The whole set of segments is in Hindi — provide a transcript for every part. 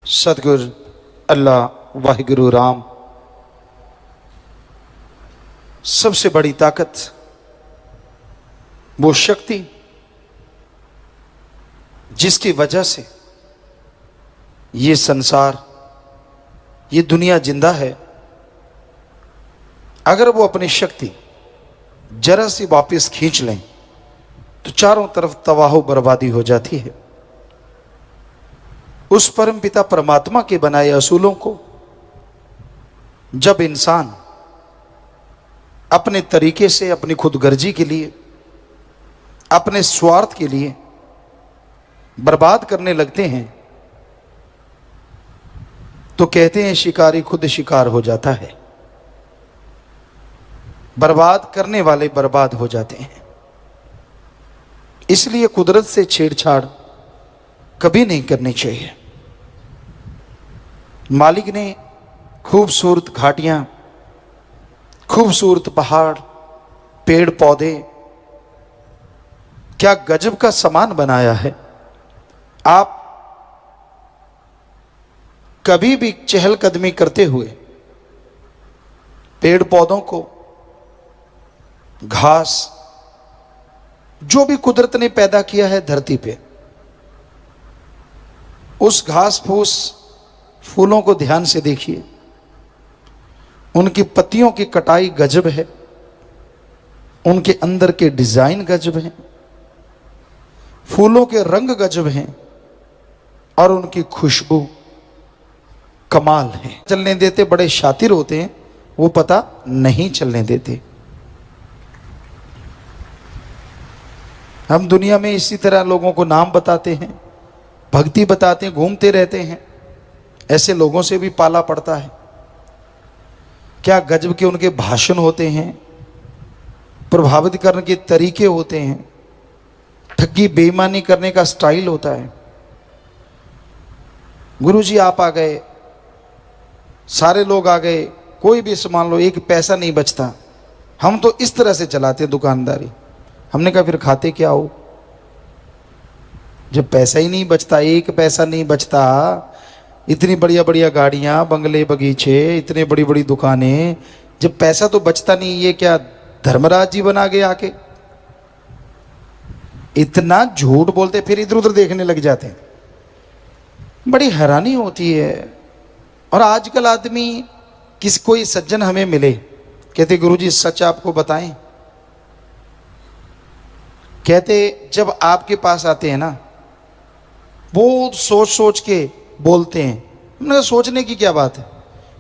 सतगुर अल्लाह वाहिगुरु राम। सबसे बड़ी ताकत, वो शक्ति जिसकी वजह से ये संसार, ये दुनिया जिंदा है। अगर वो अपनी शक्ति जरा सी वापस खींच लें तो चारों तरफ तबाह बर्बादी हो जाती है। उस परम पिता परमात्मा के बनाए असूलों को जब इंसान अपने तरीके से, अपनी खुदगर्जी के लिए, अपने स्वार्थ के लिए बर्बाद करने लगते हैं तो कहते हैं शिकारी खुद शिकार हो जाता है। बर्बाद करने वाले बर्बाद हो जाते हैं। इसलिए कुदरत से छेड़छाड़ कभी नहीं करनी चाहिए। मालिक ने खूबसूरत घाटियां, खूबसूरत पहाड़, पेड़ पौधे, क्या गजब का सामान बनाया है। आप कभी भी चहलकदमी करते हुए पेड़ पौधों को, घास, जो भी कुदरत ने पैदा किया है धरती पे, उस घास फूस फूलों को ध्यान से देखिए। उनकी पत्तियों की कटाई गजब है, उनके अंदर के डिजाइन गजब हैं, फूलों के रंग गजब हैं और उनकी खुशबू कमाल है। चलने देते बड़े शातिर होते हैं, वो पता नहीं चलने देते। हम दुनिया में इसी तरह लोगों को नाम बताते हैं, भक्ति बताते हैं, घूमते रहते हैं। ऐसे लोगों से भी पाला पड़ता है। क्या गजब के उनके भाषण होते हैं, प्रभावित करने के तरीके होते हैं, ठगी बेईमानी करने का स्टाइल होता है। गुरुजी आप आ गए, सारे लोग आ गए, कोई भी सामान लो, एक पैसा नहीं बचता। हम तो इस तरह से चलाते हैं दुकानदारी। हमने कहा फिर खाते क्या हो जब पैसा ही नहीं बचता, एक पैसा नहीं बचता। इतनी बढ़िया बढ़िया गाड़ियां, बंगले, बगीचे, इतने बड़ी बड़ी दुकानें, जब पैसा तो बचता नहीं, ये क्या धर्मराज जी बना गए आके। इतना झूठ बोलते, फिर इधर उधर देखने लग जाते हैं। बड़ी हैरानी होती है। और आजकल आदमी, कोई सज्जन हमें मिले, कहते गुरुजी सच आपको बताएं। कहते जब आपके पास आते हैं ना, बहुत सोच सोच के बोलते हैं। हमने कहा सोचने की क्या बात है।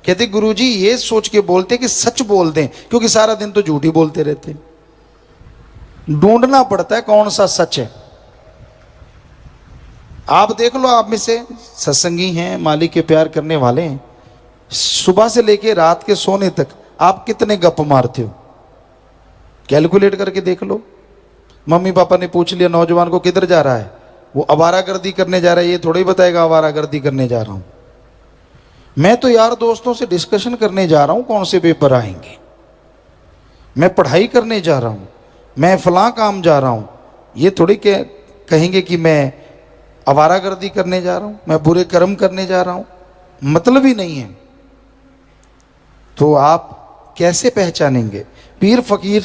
कहते गुरुजी ये सोच के बोलते हैं कि सच बोल दें, क्योंकि सारा दिन तो झूठ ही बोलते रहते हैं। ढूंढना पड़ता है कौन सा सच है। आप देख लो, आप में से सत्संगी हैं, मालिक के प्यार करने वाले हैं, सुबह से लेके रात के सोने तक आप कितने गप मारते हो, कैलकुलेट करके देख लो। मम्मी पापा ने पूछ लिया नौजवान को किधर जा रहा है, वो आवारागर्दी करने जा रहा है, ये थोड़ा ही बताएगा आवारागर्दी करने जा रहा हूं। मैं तो यार दोस्तों से डिस्कशन करने जा रहा हूं कौन से पेपर आएंगे, मैं पढ़ाई करने जा रहा हूं, मैं फलां काम जा रहा हूं। ये थोड़ी कहेंगे कि मैं आवारागर्दी करने जा रहा हूं, मैं बुरे कर्म करने जा रहा हूं। मतलब ही नहीं है। तो आप कैसे पहचानेंगे। पीर फकीर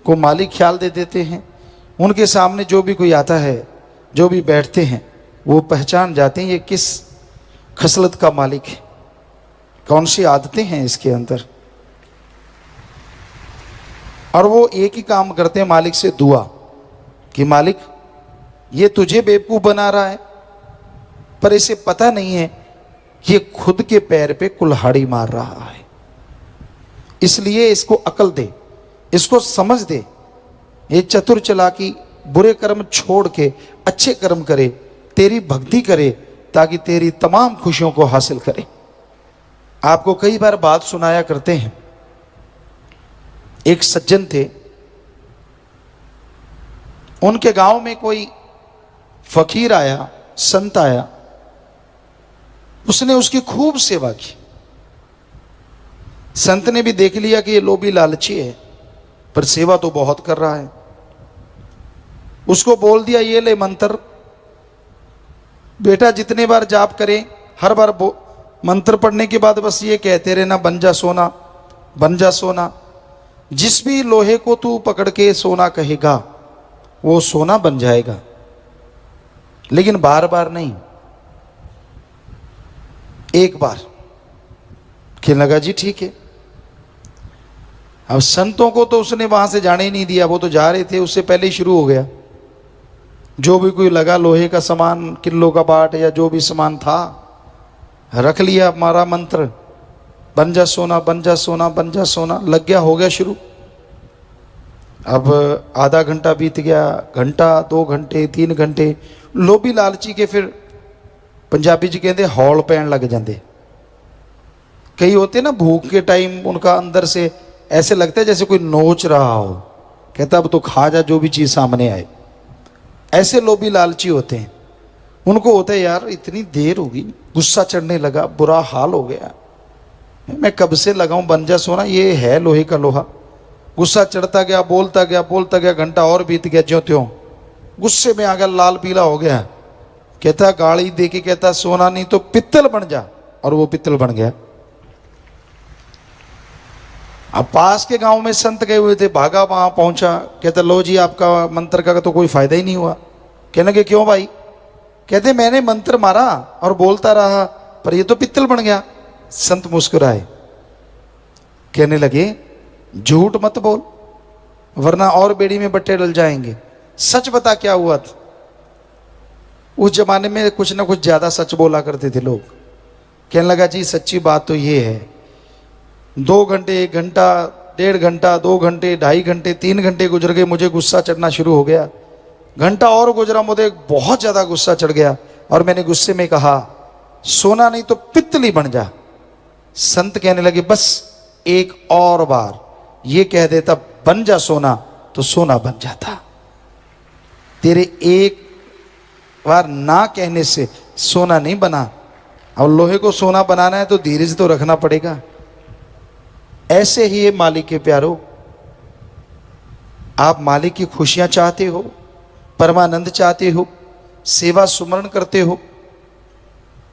को मालिक ख्याल दे देते हैं। उनके सामने जो भी कोई आता है, जो भी बैठते हैं, वो पहचान जाते हैं ये किस खसलत का मालिक है, कौन सी आदतें हैं इसके अंदर। और वो एक ही काम करते हैं मालिक से दुआ कि मालिक ये तुझे बेवकूफ बना रहा है, पर इसे पता नहीं है कि ये खुद के पैर पे कुल्हाड़ी मार रहा है, इसलिए इसको अकल दे, इसको समझ दे। ये चतुर चालाकी, बुरे कर्म छोड़ के अच्छे कर्म करे, तेरी भक्ति करे, ताकि तेरी तमाम खुशियों को हासिल करे। आपको कई बार बात सुनाया करते हैं। एक सज्जन थे, उनके गांव में कोई फकीर आया, संत आया, उसने उसकी खूब सेवा की। संत ने भी देख लिया कि ये लोभी लालची है, पर सेवा तो बहुत कर रहा है। उसको बोल दिया ये ले मंत्र, बेटा जितने बार जाप करे हर बार मंत्र पढ़ने के बाद बस ये कहते रहना, बन जा सोना, बन जा सोना। जिस भी लोहे को तू पकड़ के सोना कहेगा वो सोना बन जाएगा, लेकिन बार बार नहीं, एक बार। कहने लगा जी ठीक है। अब संतों को तो उसने वहां से जाने ही नहीं दिया, वो तो जा रहे थे, उससे पहले ही शुरू हो गया। जो भी कोई लगा लोहे का सामान, किलो का बाट या जो भी सामान था, रख लिया, मारा मंत्र, बन जा सोना, बन जा सोना, बन जा सोना, लग गया, हो गया शुरू। अब आधा घंटा बीत गया, घंटा, 2 घंटे, 3 घंटे। लोभी लालची के फिर पंजाबी जी कहते हौल पैन लग जाते। कई होते ना भूख के टाइम, उनका अंदर से ऐसे लगता है जैसे कोई नोच रहा हो, कहता अब तो खा जा जो भी चीज सामने आए। ऐसे लोभी लालची होते हैं। उनको होता है यार इतनी देर होगी, गुस्सा चढ़ने लगा, बुरा हाल हो गया, मैं कब से लगाऊं बन जा सोना, ये है लोहे का लोहा। गुस्सा चढ़ता गया, बोलता गया, बोलता गया, घंटा और बीत गया, ज्यों त्यों गुस्से में आ गया, लाल पीला हो गया। कहता गाली दे के कहता सोना नहीं तो पित्तल बन जा, और वो पित्तल बन गया। अब पास के गांव में संत गए हुए थे, भागा, वहां पहुंचा, कहता लो जी आपका मंत्र का तो कोई फायदा ही नहीं हुआ। कहने लगे क्यों भाई? कहते मैंने मंत्र मारा और बोलता रहा पर ये तो पित्तल बन गया। संत मुस्कुराए, कहने लगे झूठ मत बोल वरना और बेड़ी में बट्टे डल जाएंगे, सच बता क्या हुआ था। उस जमाने में कुछ ना कुछ ज्यादा सच बोला करते थे लोग। कहने लगा जी सच्ची बात तो ये है, 2 घंटे, 1 घंटा, 1.5 घंटा, 2 घंटे, 2.5 घंटे, 3 घंटे गुजर गए, मुझे गुस्सा चढ़ना शुरू हो गया। घंटा और गुजरा, मुझे बहुत ज्यादा गुस्सा चढ़ गया और मैंने गुस्से में कहा सोना नहीं तो पित्तली बन जा। संत कहने लगे बस एक और बार ये कह देता बन जा सोना तो सोना बन जाता। तेरे एक बार ना कहने से सोना नहीं बना। और लोहे को सोना बनाना है तो धीरज तो रखना पड़ेगा। ऐसे ही ये मालिक के प्यारो, आप मालिक की खुशियां चाहते हो, परमानंद चाहते हो, सेवा सुमरण करते हो,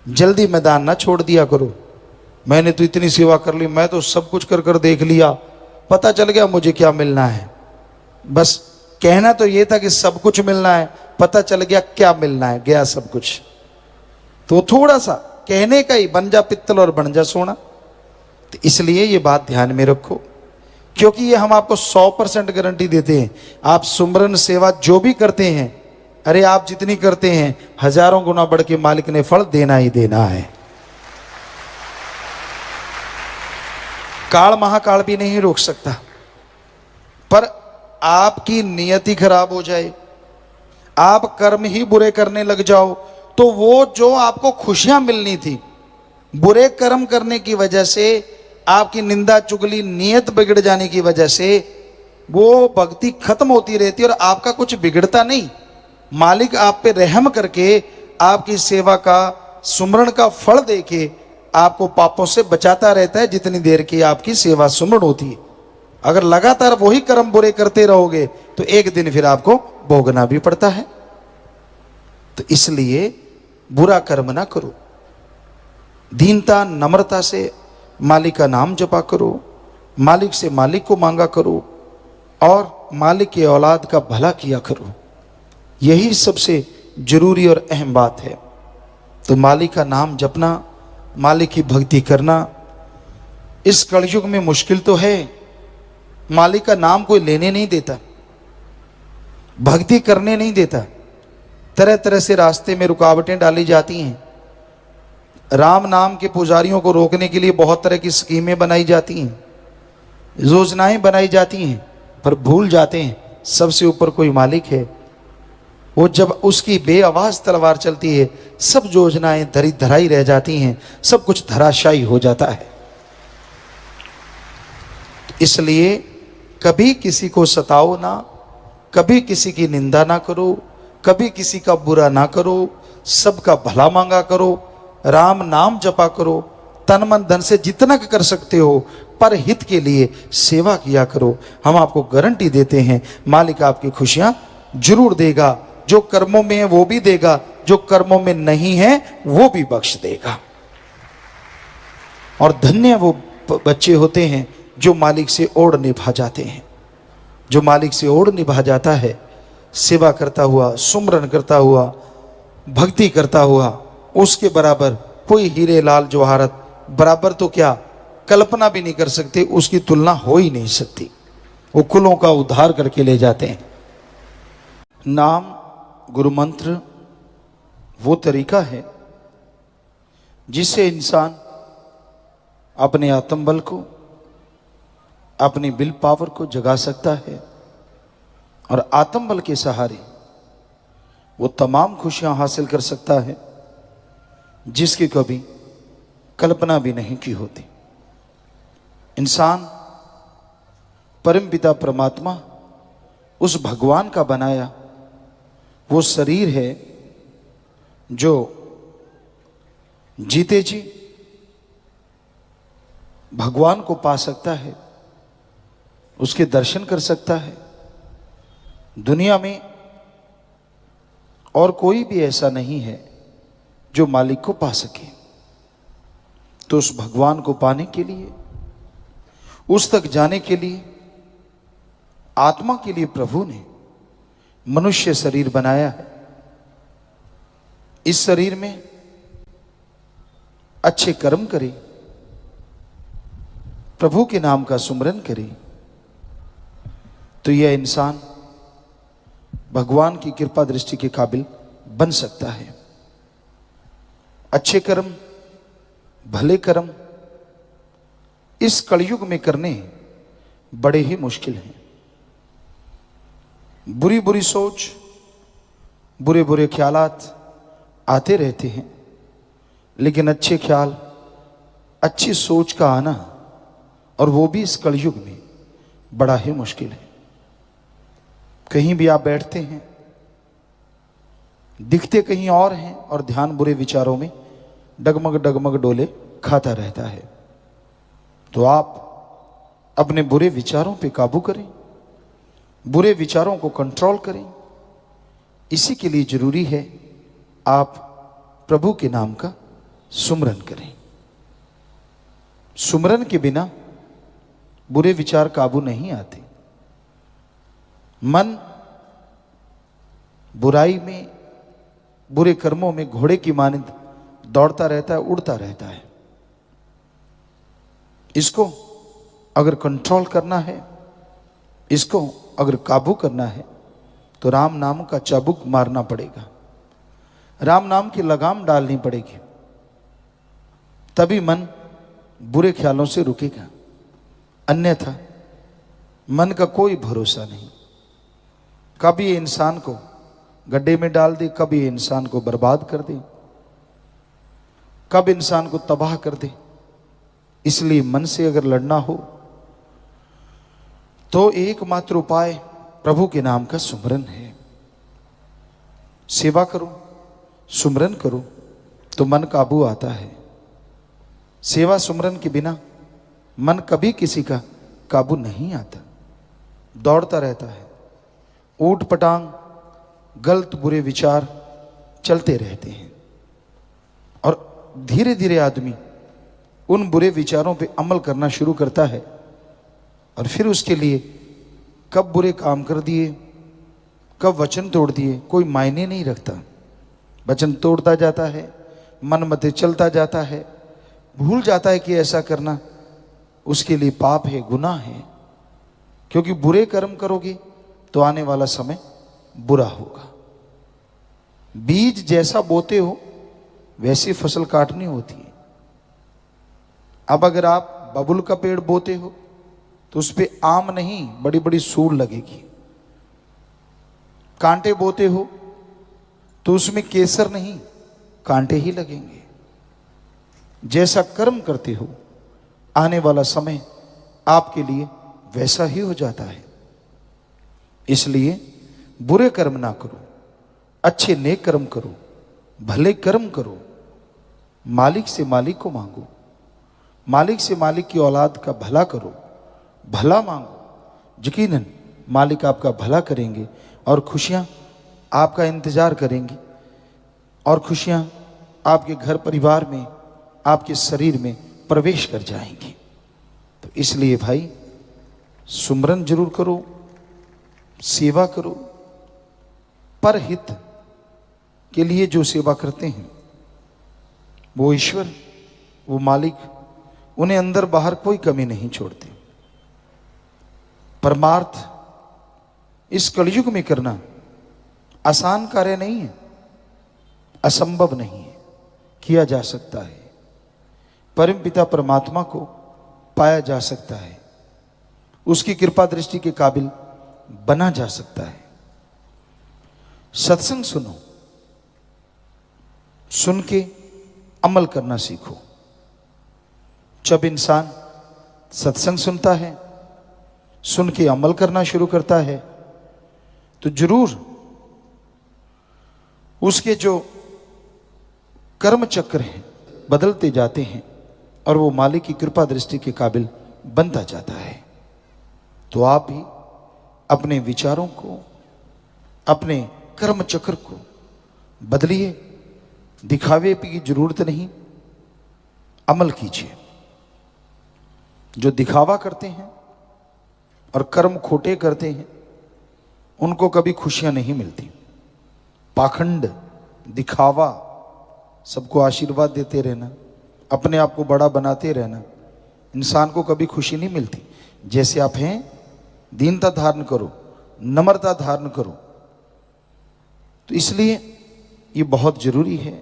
जल्दी मैदान ना छोड़ दिया करो। मैंने तो इतनी सेवा कर ली, मैं तो सब कुछ कर कर देख लिया, पता चल गया मुझे क्या मिलना है। बस कहना तो ये था कि सब कुछ मिलना है, पता चल गया क्या मिलना है, गया सब कुछ। तो थोड़ा सा कहने का ही बन जा पित्तल और बन जा सोना। तो इसलिए ये बात ध्यान में रखो, क्योंकि ये हम आपको 100% गारंटी देते हैं। आप सुमरन सेवा जो भी करते हैं, अरे आप जितनी करते हैं हजारों गुना बढ़ के मालिक ने फल देना ही देना है। काल महाकाल भी नहीं रोक सकता, पर आपकी नियति खराब हो जाए, आप कर्म ही बुरे करने लग जाओ, तो वो जो आपको खुशियां मिलनी थी, बुरे कर्म करने की वजह से, आपकी निंदा चुगली नियत बिगड़ जाने की वजह से वो भक्ति खत्म होती रहती है और आपका कुछ बिगड़ता नहीं। मालिक आप पे रहम करके आपकी सेवा का, सुमरण का फल देके आपको पापों से बचाता रहता है जितनी देर की आपकी सेवा सुमरण होती है। अगर लगातार वही कर्म बुरे करते रहोगे तो एक दिन फिर आपको भोगना भी पड़ता है। तो इसलिए बुरा कर्म ना करो, दीनता नम्रता से मालिक का नाम जपा करो, मालिक से मालिक को मांगा करो और मालिक के औलाद का भला किया करो। यही सबसे जरूरी और अहम बात है। तो मालिक का नाम जपना, मालिक की भक्ति करना इस कलयुग में मुश्किल तो है। मालिक का नाम कोई लेने नहीं देता, भक्ति करने नहीं देता, तरह तरह से रास्ते में रुकावटें डाली जाती हैं। राम नाम के पुजारियों को रोकने के लिए बहुत तरह की स्कीमें बनाई जाती हैं, योजनाएं बनाई जाती हैं, पर भूल जाते हैं सबसे ऊपर कोई मालिक है। वो जब उसकी बेआवाज तलवार चलती है, सब योजनाएं धरी धराई रह जाती हैं, सब कुछ धराशायी हो जाता है। इसलिए कभी किसी को सताओ ना, कभी किसी की निंदा ना करो, कभी किसी का बुरा ना करो, सबका भला मांगा करो, राम नाम जपा करो, तन मन धन से जितना कर सकते हो पर हित के लिए सेवा किया करो। हम आपको गारंटी देते हैं मालिक आपकी खुशियां जरूर देगा। जो कर्मों में है वो भी देगा, जो कर्मों में नहीं है वो भी बख्श देगा। और धन्य वो बच्चे होते हैं जो मालिक से ओढ़ निभा जाते हैं। जो मालिक से ओढ़ निभा जाता है, सेवा करता हुआ, सुमरन करता हुआ, भक्ति करता हुआ, उसके बराबर कोई हीरे लाल जवाहरत, बराबर तो क्या कल्पना भी नहीं कर सकते, उसकी तुलना हो ही नहीं सकती। वो कुलों का उद्धार करके ले जाते हैं। नाम, गुरु मंत्र वो तरीका है जिससे इंसान अपने आत्मबल को, अपनी विल पावर को जगा सकता है और आत्मबल के सहारे वो तमाम खुशियां हासिल कर सकता है जिसकी कभी कल्पना भी नहीं की होती। इंसान परमपिता परमात्मा उस भगवान का बनाया वो शरीर है जो जीते जी भगवान को पा सकता है, उसके दर्शन कर सकता है। दुनिया में और कोई भी ऐसा नहीं है जो मालिक को पा सके। तो उस भगवान को पाने के लिए, उस तक जाने के लिए, आत्मा के लिए प्रभु ने मनुष्य शरीर बनाया है। इस शरीर में अच्छे कर्म करे, प्रभु के नाम का सुमरन करे, तो यह इंसान भगवान की कृपा दृष्टि के काबिल बन सकता है। अच्छे कर्म, भले कर्म इस कलयुग में करने बड़े ही मुश्किल हैं। बुरी बुरी सोच, बुरे बुरे ख्यालात आते रहते हैं, लेकिन अच्छे ख्याल, अच्छी सोच का आना, और वो भी इस कलयुग में, बड़ा ही मुश्किल है। कहीं भी आप बैठते हैं, दिखते कहीं और हैं और ध्यान बुरे विचारों में डगमग डगमग डोले खाता रहता है। तो आप अपने बुरे विचारों पे काबू करें, बुरे विचारों को कंट्रोल करें। इसी के लिए जरूरी है आप प्रभु के नाम का सुमरन करें। सुमरन के बिना बुरे विचार काबू नहीं आते। मन बुराई में, बुरे कर्मों में घोड़े की मानिंद दौड़ता रहता है, उड़ता रहता है। इसको अगर कंट्रोल करना है, इसको अगर काबू करना है, तो राम नाम का चाबुक मारना पड़ेगा, राम नाम की लगाम डालनी पड़ेगी। तभी मन बुरे ख्यालों से रुकेगा, अन्यथा मन का कोई भरोसा नहीं। कभी ये इंसान को गड्ढे में डाल दे, कभी ये इंसान को बर्बाद कर दे, कब इंसान को तबाह कर दे। इसलिए मन से अगर लड़ना हो तो एकमात्र उपाय प्रभु के नाम का सुमरन है। सेवा करो, सुमरन करो तो मन काबू आता है। सेवा सुमरन के बिना मन कभी किसी का काबू नहीं आता, दौड़ता रहता है। ऊट पटांग गलत बुरे विचार चलते रहते हैं और धीरे धीरे आदमी उन बुरे विचारों पे अमल करना शुरू करता है और फिर उसके लिए कब बुरे काम कर दिए, कब वचन तोड़ दिए, कोई मायने नहीं रखता। वचन तोड़ता जाता है, मन मते चलता जाता है, भूल जाता है कि ऐसा करना उसके लिए पाप है, गुनाह है। क्योंकि बुरे कर्म करोगे तो आने वाला समय बुरा होगा। बीज जैसा बोते हो वैसी फसल काटनी होती है। अब अगर आप बबुल का पेड़ बोते हो तो उस पे आम नहीं, बड़ी बड़ी सूल लगेगी। कांटे बोते हो तो उसमें केसर नहीं, कांटे ही लगेंगे। जैसा कर्म करते हो आने वाला समय आपके लिए वैसा ही हो जाता है। इसलिए बुरे कर्म ना करो, अच्छे नेक कर्म करो, भले कर्म करो। मालिक से मालिक को मांगो, मालिक से मालिक की औलाद का भला करो, भला मांगो। यकीनन मालिक आपका भला करेंगे और खुशियां आपका इंतजार करेंगी, और खुशियां आपके घर परिवार में, आपके शरीर में प्रवेश कर जाएंगे। तो इसलिए भाई सुमरन जरूर करो, सेवा करो। परहित के लिए जो सेवा करते हैं वो ईश्वर, वो मालिक, उन्हें अंदर बाहर कोई कमी नहीं छोड़ते। परमार्थ इस कलयुग में करना आसान कार्य नहीं है, असंभव नहीं है, किया जा सकता है। परम पिता परमात्मा को पाया जा सकता है, उसकी कृपा दृष्टि के काबिल बना जा सकता है। सत्संग सुनो, सुन के अमल करना सीखो। जब इंसान सत्संग सुनता है, सुन के अमल करना शुरू करता है, तो जरूर उसके जो कर्म चक्र हैं बदलते जाते हैं और वो मालिक की कृपा दृष्टि के काबिल बनता जाता है। तो आप भी अपने विचारों को, अपने कर्म चक्र को बदलिए। दिखावे की जरूरत नहीं, अमल कीजिए। जो दिखावा करते हैं और कर्म खोटे करते हैं उनको कभी खुशियां नहीं मिलती। पाखंड, दिखावा, सबको आशीर्वाद देते रहना, अपने आप को बड़ा बनाते रहना, इंसान को कभी खुशी नहीं मिलती। जैसे आप हैं, दीनता धारण करो, नम्रता धारण करो। तो इसलिए ये बहुत जरूरी है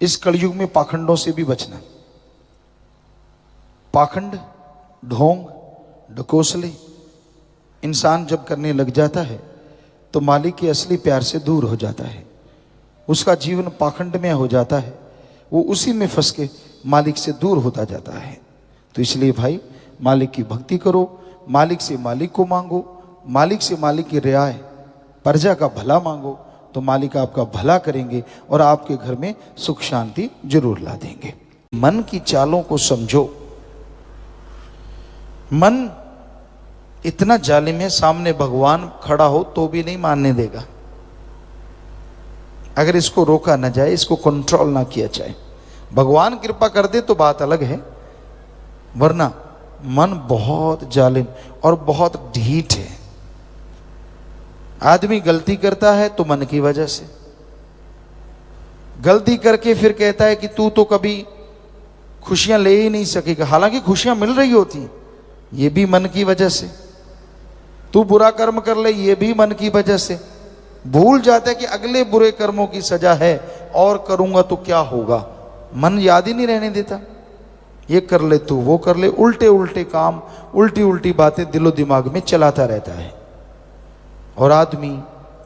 इस कलयुग में पाखंडों से भी बचना। पाखंड, ढोंग, ढकोसले इंसान जब करने लग जाता है तो मालिक के असली प्यार से दूर हो जाता है। उसका जीवन पाखंड में हो जाता है, वो उसी में फंस के मालिक से दूर होता जाता है। तो इसलिए भाई मालिक की भक्ति करो, मालिक से मालिक को मांगो, मालिक से मालिक की रियाय, प्रजा का भला मांगो, तो मालिक आपका भला करेंगे और आपके घर में सुख शांति जरूर ला देंगे। मन की चालों को समझो। मन इतना जालिम है, सामने भगवान खड़ा हो तो भी नहीं मानने देगा। अगर इसको रोका ना जाए, इसको कंट्रोल ना किया जाए, भगवान कृपा कर दे तो बात अलग है, वरना मन बहुत जालिम और बहुत ढीठ है। आदमी गलती करता है तो मन की वजह से, गलती करके फिर कहता है कि तू तो कभी खुशियां ले ही नहीं सकेगा, हालांकि खुशियां मिल रही होती हैं, ये भी मन की वजह से। तू बुरा कर्म कर ले, ये भी मन की वजह से। भूल जाता है कि अगले बुरे कर्मों की सजा है और करूंगा तो क्या होगा, मन याद ही नहीं रहने देता। ये कर ले तू, वो कर ले, उल्टे उल्टे काम, उल्टी उल्टी बातें दिलो दिमाग में चलाता रहता है। और आदमी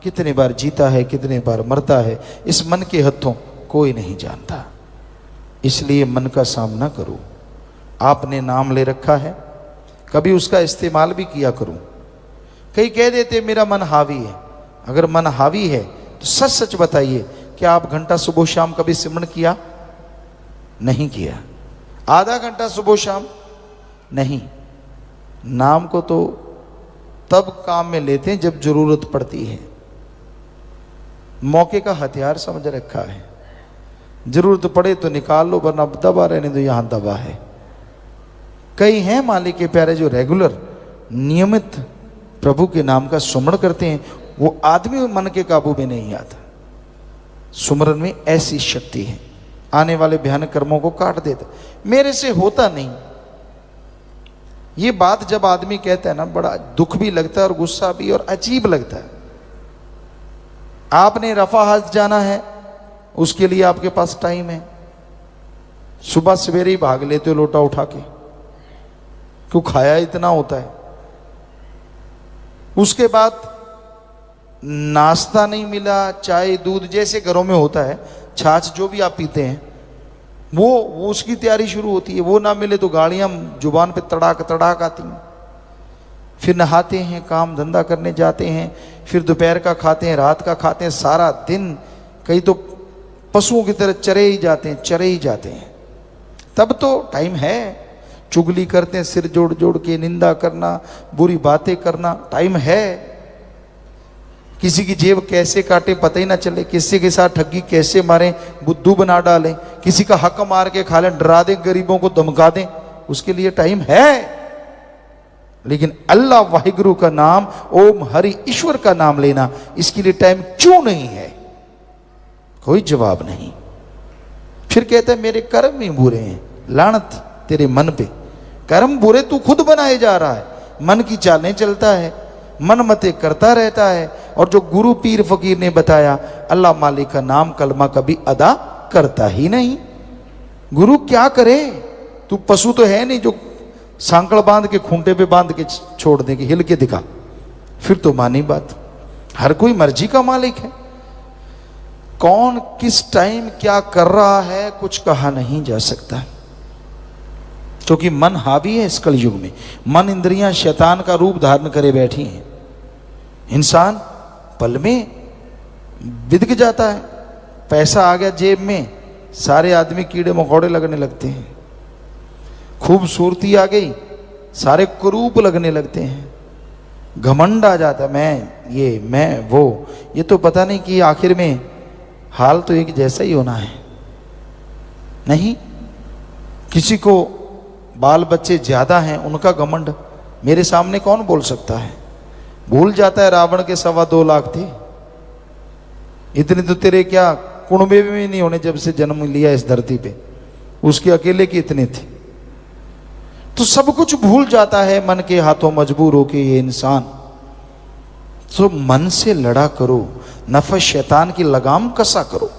कितने बार जीता है, कितने बार मरता है, इस मन के हथों कोई नहीं जानता। इसलिए मन का सामना करो। आपने नाम ले रखा है, कभी उसका इस्तेमाल भी किया करो। कई कह देते मेरा मन हावी है। अगर मन हावी है तो सच सच बताइए, क्या आप घंटा सुबह शाम कभी सिमरन किया? नहीं किया। आधा घंटा सुबह शाम नहीं। नाम को तो तब काम में लेते हैं जब जरूरत पड़ती है। मौके का हथियार समझ रखा है, जरूरत पड़े तो निकाल लो, वरना दबा रहने दो, यहां दबा है। कई हैं मालिक के प्यारे जो रेगुलर नियमित प्रभु के नाम का सुमरण करते हैं, वो आदमी मन के काबू में नहीं आता। सुमरन में ऐसी शक्ति है, आने वाले भयानक कर्मों को काट देता। मेरे से होता नहीं, ये बात जब आदमी कहता है ना, बड़ा दुख भी लगता है और गुस्सा भी और अजीब लगता है। आपने रफा हज जाना है, उसके लिए आपके पास टाइम है, सुबह सवेरे ही भाग लेते हो लोटा उठा के, क्यों खाया इतना होता है। उसके बाद नाश्ता नहीं मिला, चाय दूध जैसे घरों में होता है, छाछ जो भी आप पीते हैं, वो उसकी तैयारी शुरू होती है। वो ना मिले तो गाड़ियां जुबान पे तड़ाक तड़ाक आती हैं। फिर नहाते हैं, काम धंधा करने जाते हैं, फिर दोपहर का खाते हैं, रात का खाते हैं, सारा दिन कई तो पशुओं की तरह चरे ही जाते हैं। तब तो टाइम है, चुगली करते हैं, सिर जोड़ जोड़ के निंदा करना, बुरी बातें करना, टाइम है। किसी की जेब कैसे काटे पता ही ना चले, किसी के साथ ठगी कैसे मारे, बुद्धू बना डालें, किसी का हक मार के खा लें, डरा दें, गरीबों को धमका दें, उसके लिए टाइम है। लेकिन अल्लाह वाहिगुरु का नाम, ओम हरि ईश्वर का नाम लेना, इसके लिए टाइम क्यों नहीं है? कोई जवाब नहीं। फिर कहता है मेरे कर्म ही बुरे हैं। लानत तेरे मन पे, कर्म बुरे तू खुद बनाए जा रहा है, मन की चालें चलता है, मन मते करता रहता है। और जो गुरु पीर फकीर ने बताया, अल्लाह मालिक का नाम कलमा कभी अदा करता ही नहीं। गुरु क्या करे? तू पशु तो है नहीं जो सांकड़ बांध के खूंटे पे बांध के छोड़ दे कि हिल के दिखा, फिर तो मानी बात। हर कोई मर्जी का मालिक है। कौन किस टाइम क्या कर रहा है कुछ कहा नहीं जा सकता, क्योंकि मन हावी है इस कलयुग में। मन इंद्रियां शैतान का रूप धारण करे बैठी हैं। इंसान पल में बिदक जाता है। पैसा आ गया जेब में, सारे आदमी कीड़े मकोड़े लगने लगते हैं। खूबसूरती आ गई, सारे कुरूप लगने लगते हैं। घमंड आ जाता है, मैं ये मैं वो। ये तो पता नहीं कि आखिर में हाल तो एक जैसा ही होना है। नहीं, किसी को बाल बच्चे ज्यादा हैं, उनका घमंड मेरे सामने कौन बोल सकता है? भूल जाता है रावण के 2.25 लाख थे। इतने तो तेरे क्या कुणबे में नहीं होने जब से जन्म लिया इस धरती पे, उसके अकेले के इतने थे। तो सब कुछ भूल जाता है मन के हाथों मजबूर होके ये इंसान। तो मन से लड़ा करो, नफस शैतान की लगाम कसा करो,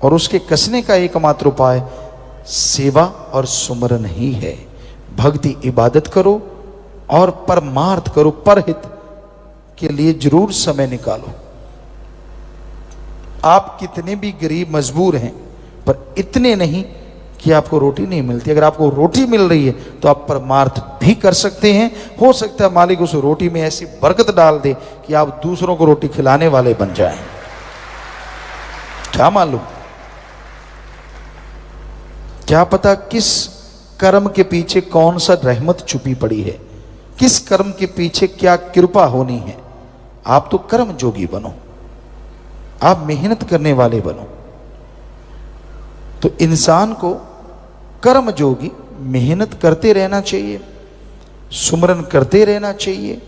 और उसके कसने का एकमात्र उपाय सेवा और सुमरन ही है। भक्ति इबादत करो और परमार्थ करो, परहित के लिए जरूर समय निकालो। आप कितने भी गरीब मजबूर हैं, पर इतने नहीं कि आपको रोटी नहीं मिलती। अगर आपको रोटी मिल रही है तो आप परमार्थ भी कर सकते हैं। हो सकता है मालिक उस रोटी में ऐसी बरकत डाल दे कि आप दूसरों को रोटी खिलाने वाले बन जाएं। क्या मालूम, क्या पता किस कर्म के पीछे कौन सा रहमत छुपी पड़ी है, किस कर्म के पीछे क्या कृपा होनी है। आप तो कर्म जोगी बनो, आप मेहनत करने वाले बनो। तो इंसान को कर्म जोगी मेहनत करते रहना चाहिए, सुमरन करते रहना चाहिए,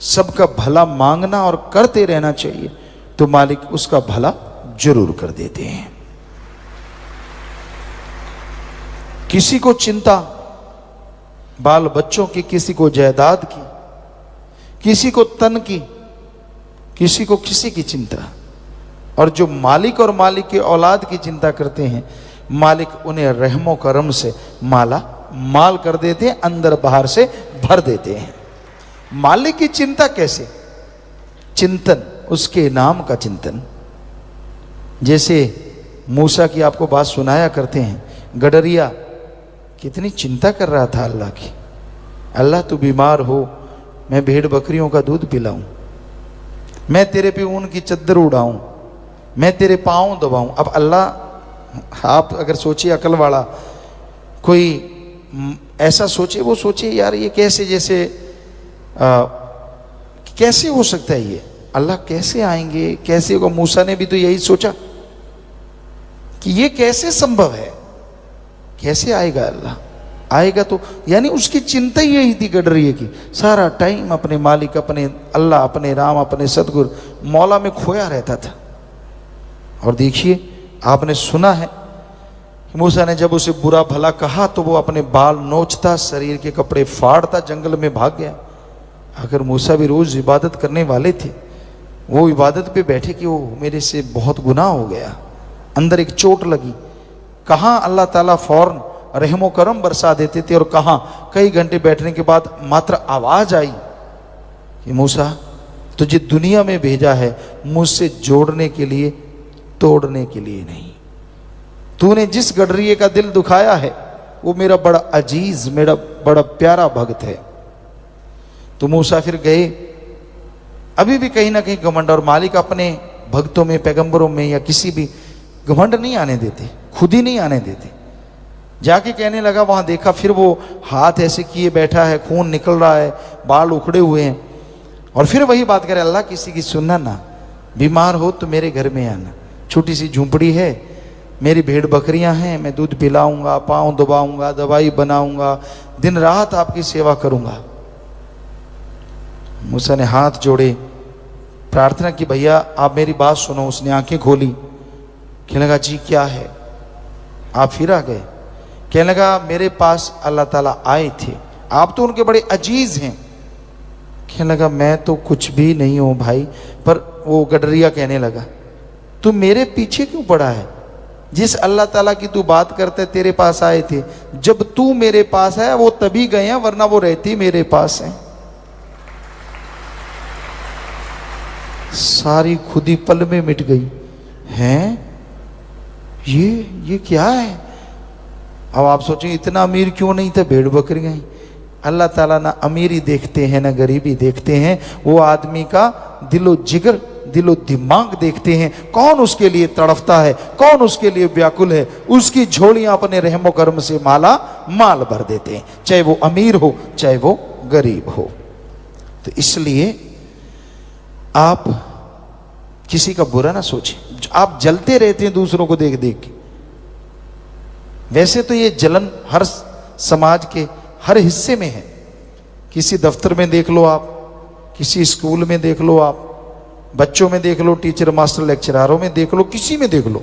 सबका भला मांगना और करते रहना चाहिए, तो मालिक उसका भला जरूर कर देते हैं। किसी को चिंता बाल बच्चों की, किसी को जायदाद की, किसी को तन की, किसी को किसी की चिंता। और जो मालिक और मालिक के औलाद की चिंता करते हैं, मालिक उन्हें रहमो करम से माला माल कर देते हैं, अंदर बाहर से भर देते हैं। मालिक की चिंता कैसे? चिंतन, उसके नाम का चिंतन। जैसे मूसा की आपको बात सुनाया करते हैं, गडरिया कितनी चिंता कर रहा था अल्लाह की। अल्लाह तू बीमार हो, मैं भेड़ बकरियों का दूध पिलाऊं, मैं तेरे पे ऊन की चद्दर उड़ाऊं, मैं तेरे पांव दबाऊं। अब अल्लाह, आप अगर सोचिए अकल वाला कोई ऐसा सोचे, वो सोचे यार ये कैसे, जैसे कैसे हो सकता है ये, अल्लाह कैसे आएंगे, कैसे होगा। मूसा ने भी तो यही सोचा कि ये कैसे संभव है, कैसे आएगा अल्लाह, आएगा तो। यानी उसकी चिंता ही यही थी गडरिए की, सारा टाइम अपने मालिक, अपने अल्लाह, अपने राम, अपने सतगुरु मौला में खोया रहता था। और देखिए आपने सुना है मूसा ने जब उसे बुरा भला कहा तो वो अपने बाल नोचता, शरीर के कपड़े फाड़ता, जंगल में भाग गया। अगर मूसा भी रोज इबादत करने वाले थे, वो इबादत पे बैठे कि वो मेरे से बहुत गुनाह हो गया, अंदर एक चोट लगी। कहाँ अल्लाह ताला फौरन रहमो करम बरसा देते थे, और कहाँ कई घंटे बैठने के बाद मात्र आवाज आई कि मूसा तुझे दुनिया में भेजा है मुझसे जोड़ने के लिए, तोड़ने के लिए नहीं। तूने जिस गडरिए का दिल दुखाया है वो मेरा बड़ा अजीज, मेरा बड़ा प्यारा भक्त है। तो मूसा फिर गए। अभी भी कहीं ना कहीं घमंड, और मालिक अपने भक्तों में, पैगंबरों में या किसी भी घमंड नहीं आने देते, खुद ही नहीं आने देते। जाके कहने लगा, वहां देखा, फिर वो हाथ ऐसे किए बैठा है, खून निकल रहा है, बाल उखड़े हुए हैं। और फिर वही बात करे, अल्लाह किसी की सुनना ना, बीमार हो तो मेरे घर में आना, छोटी सी झूंपड़ी है, मेरी भेड़ बकरियां हैं, मैं दूध पिलाऊंगा, पाँव दबाऊंगा, दवाई बनाऊंगा, दिन रात आपकी सेवा करूंगा। मूसा ने हाथ जोड़े, प्रार्थना की, भैया आप मेरी बात सुनो। उसने आंखें खोली, कहने लगा जी क्या है? आप फिर आ गए? कहने लगा मेरे पास अल्लाह ताला आए थे, आप तो उनके बड़े अजीज हैं। कहने लगा मैं तो कुछ भी नहीं हूं भाई। पर वो गडरिया कहने लगा, तू मेरे पीछे क्यों पड़ा है? जिस अल्लाह ताला की तू बात करते तेरे पास आए थे, जब तू मेरे पास है वो तभी गए हैं, वरना वो रहती मेरे पास है। सारी खुदी पल में मिट गई। हैं ये क्या है? अब आप सोचें इतना अमीर क्यों नहीं था, भेड़ बकरियां ही। अल्लाह ताला ना अमीरी देखते हैं ना गरीबी देखते हैं, वो आदमी का दिलो जिगर दिलो दिमाग देखते हैं। कौन उसके लिए तड़फता है, कौन उसके लिए व्याकुल है, उसकी झोलियां अपने रहमो कर्म से माला माल भर देते हैं, चाहे वो अमीर हो चाहे वो गरीब हो। तो इसलिए आप किसी का बुरा ना सोचें। आप जलते रहते हैं दूसरों को देख देख के। वैसे तो ये जलन हर समाज के हर हिस्से में है। किसी दफ्तर में देख लो आप, किसी स्कूल में देख लो आप, बच्चों में देख लो, टीचर मास्टर लेक्चरारों में देख लो, किसी में देख लो,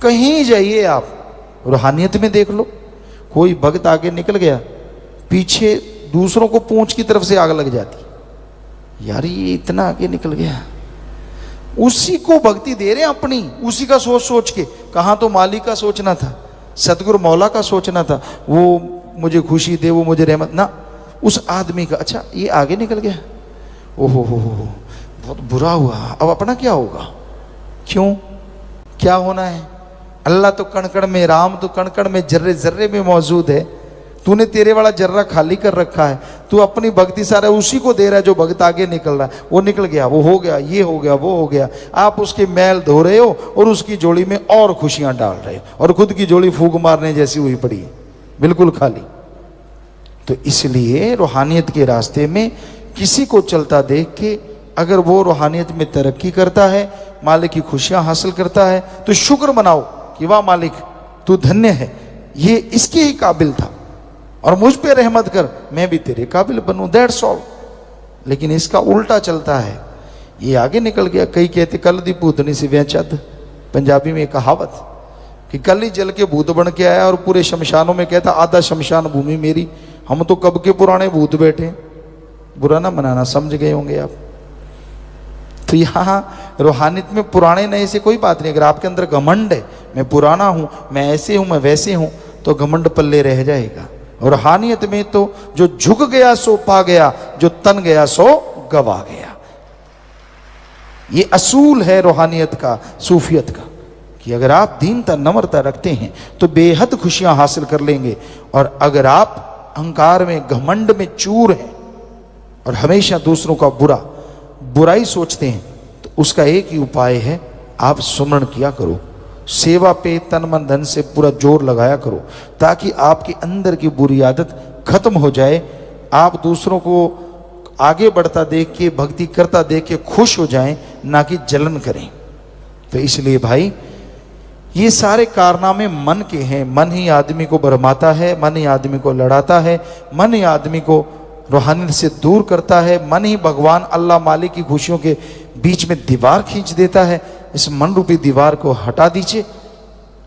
कहीं जाइए आप। रूहानियत में देख लो, कोई भक्त आगे निकल गया, पीछे दूसरों को पूंछ की तरफ से आग लग जाती, यार ये इतना आगे निकल गया। उसी को भक्ति दे रहे हैं अपनी, उसी का सोच सोच के। कहाँ तो मालिक का सोचना था, सतगुरु मौला का सोचना था, वो मुझे खुशी दे, वो मुझे रहमत ना, उस आदमी का। अच्छा ये आगे निकल गया, ओहो हो बहुत बुरा हुआ, अब अपना क्या होगा? क्यों, क्या होना है? अल्लाह तो कण कण में, राम तो कण कण में, जर्रे जर्रे में मौजूद है। तूने तेरे वाला जर्रा खाली कर रखा है, तू अपनी भक्ति सारा उसी को दे रहा है जो भक्त आगे निकल रहा है। वो निकल गया, वो हो गया, ये हो गया, वो हो गया, आप उसके मैल धो रहे हो और उसकी जोड़ी में और खुशियां डाल रहे हो, और खुद की जोड़ी फूंक मारने जैसी हुई पड़ी है, बिल्कुल खाली। तो इसलिए रूहानियत के रास्ते में किसी को चलता देख के अगर वो रूहानियत में तरक्की करता है, मालिक की खुशियां हासिल करता है, तो शुक्र मनाओ कि वाह मालिक तू धन्य है, ये इसके ही काबिल था और मुझ पे रहमत कर, मैं भी तेरे काबिल बनूं, दैट्स ऑल। लेकिन इसका उल्टा चलता है, ये आगे निकल गया। कई कहते कल दी भूतनी से व्यचद, पंजाबी में कहावत कि कल ही जल के भूत बन के आया और पूरे शमशानों में कहता आधा शमशान भूमि मेरी। हम तो कब के पुराने भूत बैठे, बुरा ना मनाना, समझ गए होंगे आप। तो यहाँ रूहानियत में पुराने नए से कोई बात नहीं। अगर आपके अंदर घमंड है, मैं पुराना हूं, मैं ऐसे हूं, मैं वैसे हूं, तो घमंड पल्ले रह जाएगा। और रूहानियत में तो जो झुक गया सो पा गया, जो तन गया सो गवा गया। ये असूल है रूहानियत का, सूफियत का, कि अगर आप दीनता नम्रता रखते हैं तो बेहद खुशियां हासिल कर लेंगे। और अगर आप अहंकार में, घमंड में चूर हैं और हमेशा दूसरों का बुराई सोचते हैं, तो उसका एक ही उपाय है, आप सुमरण किया करो, सेवा पे तन मन धन से पूरा जोर लगाया करो, ताकि आपके अंदर की बुरी आदत खत्म हो जाए। आप दूसरों को आगे बढ़ता देख के, भक्ति करता देख के खुश हो जाएं, ना कि जलन करें। तो इसलिए भाई ये सारे कारनामे मन के हैं। मन ही आदमी को भरमाता है, मन ही आदमी को लड़ाता है, मन ही आदमी को रूहानियत से दूर करता है, मन ही भगवान अल्लाह मालिक की खुशियों के बीच में दीवार खींच देता है। इस मन रूपी दीवार को हटा दीजिए।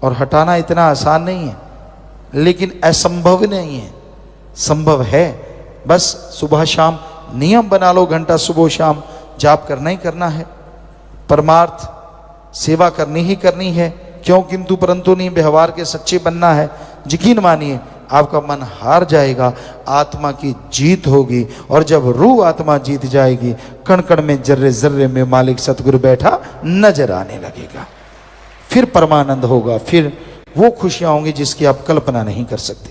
और हटाना इतना आसान नहीं है, लेकिन असंभव नहीं है, संभव है। बस सुबह शाम नियम बना लो, घंटा सुबह शाम जाप करना ही करना है, परमार्थ सेवा करनी ही करनी है, क्यों किंतु परंतु नहीं, व्यवहार के सच्चे बनना है। यकीन मानिए आपका मन हार जाएगा, आत्मा की जीत होगी। और जब रूह आत्मा जीत जाएगी, कण कण में, जर्रे जर्रे में मालिक सतगुरु बैठा नजर आने लगेगा। फिर परमानंद होगा, फिर वो खुशियां होंगी जिसकी आप कल्पना नहीं कर सकते।